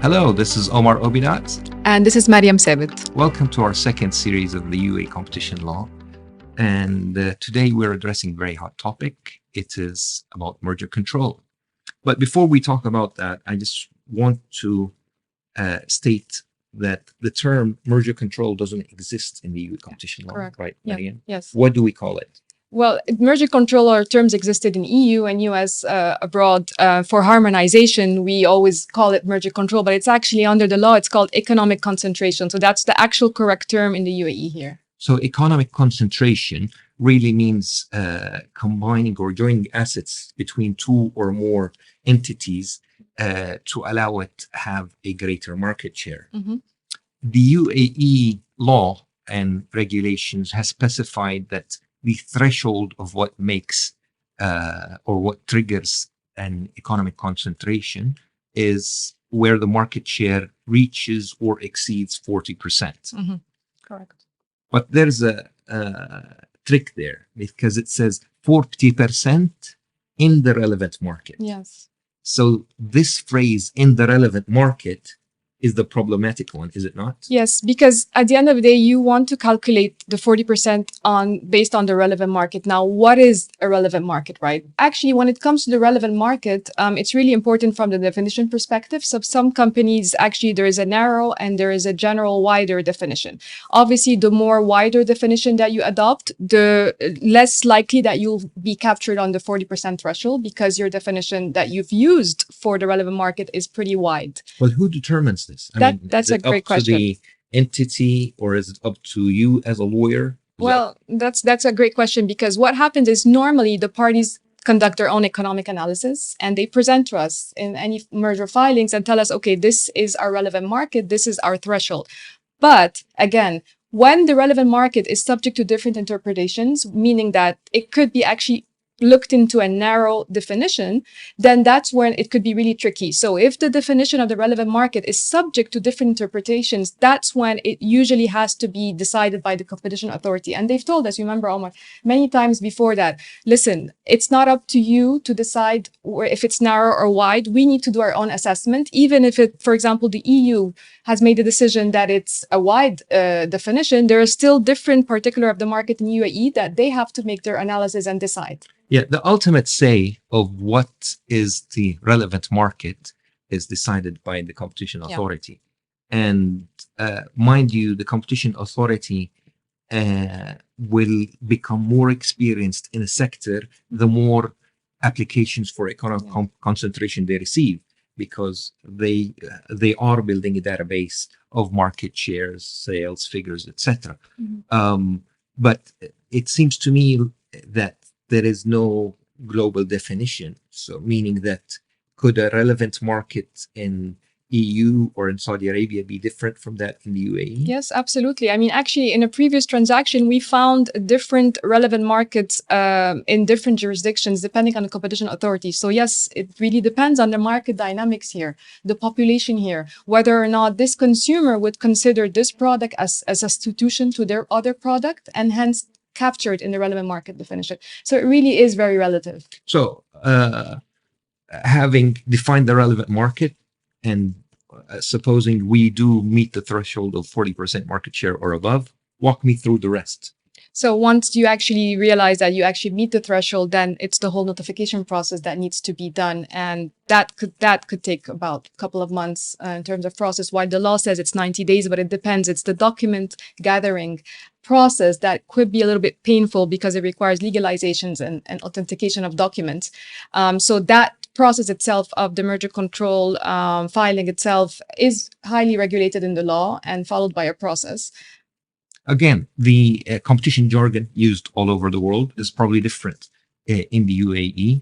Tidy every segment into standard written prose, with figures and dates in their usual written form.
Hello, this is Omar Obinat. And this is Mariam Sabit. Welcome to our second series of the UAE Competition Law. And today we're addressing a very hot topic. It is about merger control. But before we talk about that, I just want to state that the term merger control doesn't exist in the UAE Competition Law, Correct. right, Yeah. Mariam? Yes. What do we call it? Well, merger control or terms existed in EU and US abroad for harmonization. We always call it merger control, but it's actually under the law, it's called economic concentration. So that's the actual correct term in the UAE here. So economic concentration really means combining or joining assets between two or more entities to allow it to have a greater market share. Mm-hmm. The UAE law and regulations has specified that the threshold of what makes or what triggers an economic concentration is where the market share reaches or exceeds 40%. Mm-hmm. Correct. But there's a trick there because it says 40% in the relevant market. Yes. So this phrase, in the relevant market, is the problematic one, is it not? Yes, because at the end of the day, you want to calculate the 40% based on the relevant market. Now, what is a relevant market, right? Actually, when it comes to the relevant market, it's really important from the definition perspective. So some companies, actually, there is a narrow and there is a general wider definition. Obviously, the more wider definition that you adopt, the less likely that you'll be captured on the 40% threshold because your definition that you've used for the relevant market is pretty wide. Well, who determines this? That's a great question. Is it up to the entity or is it up to you as a lawyer? Well, that's a great question because what happens is normally the parties conduct their own economic analysis and they present to us in any merger filings and tell us, okay, this is our relevant market, this is our threshold. But again, when the relevant market is subject to different interpretations, meaning that it could be actually looked into a narrow definition, then that's when it could be really tricky. So if the definition of the relevant market is subject to different interpretations, that's when it usually has to be decided by the competition authority. And they've told us, you remember, Omar, many times before that, listen, it's not up to you to decide if it's narrow or wide. We need to do our own assessment, even if it, for example, the EU has made a decision that it's a wide definition, there are still different particular of the market in UAE that they have to make their analysis and decide. Yeah, the ultimate say of what is the relevant market is decided by the competition authority. Yeah. And mind you, the competition authority will become more experienced in a sector the more applications for economic concentration they receive, because they are building a database of market shares, sales figures, etc. Mm-hmm. But it seems to me that there is no global definition. So meaning that could a relevant market in EU or in Saudi Arabia be different from that in the UAE? Yes, absolutely. I mean, actually, in a previous transaction, we found different relevant markets in different jurisdictions, depending on the competition authority. So yes, it really depends on the market dynamics here, the population here, whether or not this consumer would consider this product as a substitution to their other product and hence captured in the relevant market definition. So it really is very relative. So having defined the relevant market and supposing we do meet the threshold of 40% market share or above, walk me through the rest. So once you actually realize that you actually meet the threshold, then it's the whole notification process that needs to be done. And that could take about a couple of months in terms of process, while the law says it's 90 days, but it depends. It's the document gathering process that could be a little bit painful because it requires legalizations and authentication of documents. So that process itself of the merger control filing itself is highly regulated in the law and followed by a process. Again, the competition jargon used all over the world is probably different in the UAE.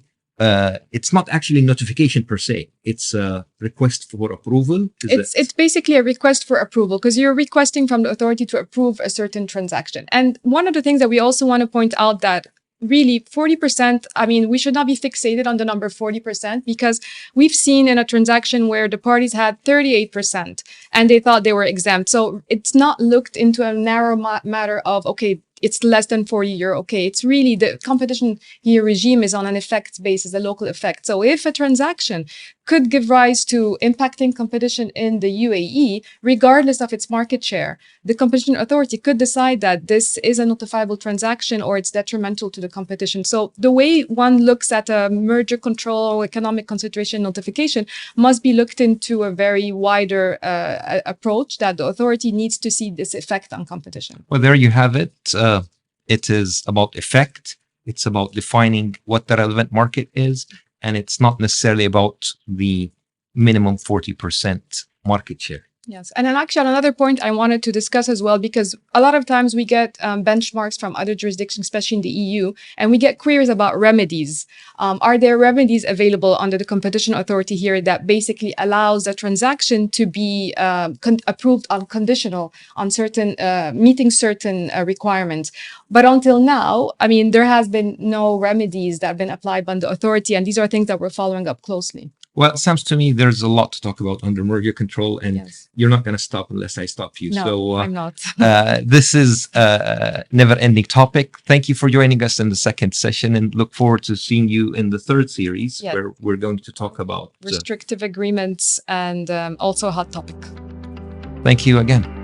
It's not actually notification per se. It's a request for approval. It's basically a request for approval because you're requesting from the authority to approve a certain transaction. And one of the things that we also want to point out that really 40%, I mean, we should not be fixated on the number 40% because we've seen in a transaction where the parties had 38% and they thought they were exempt. So it's not looked into a narrow matter of, okay, it's less than 40 euro. Okay, it's really the competition here regime is on an effects basis, a local effect. So if a transaction could give rise to impacting competition in the UAE, regardless of its market share. The competition authority could decide that this is a notifiable transaction or it's detrimental to the competition. So the way one looks at a merger control or economic consideration notification must be looked into a very wider approach, that the authority needs to see this effect on competition. Well, there you have it. It is about effect. It's about defining what the relevant market is, and it's not necessarily about the minimum 40% market share. Yes. And then actually another point I wanted to discuss as well, because a lot of times we get benchmarks from other jurisdictions, especially in the EU, and we get queries about remedies. Are there remedies available under the competition authority here that basically allows the transaction to be approved unconditional on certain, meeting certain requirements? But until now, I mean, there has been no remedies that have been applied by the authority, and these are things that we're following up closely. Well, it sounds to me there's a lot to talk about under merger control, and Yes. you're not going to stop unless I stop you. No, So I'm not. this is a never-ending topic. Thank you for joining us in the second session, and look forward to seeing you in the third series, Yeah. where we're going to talk about. Restrictive agreements and also a hot topic. Thank you again.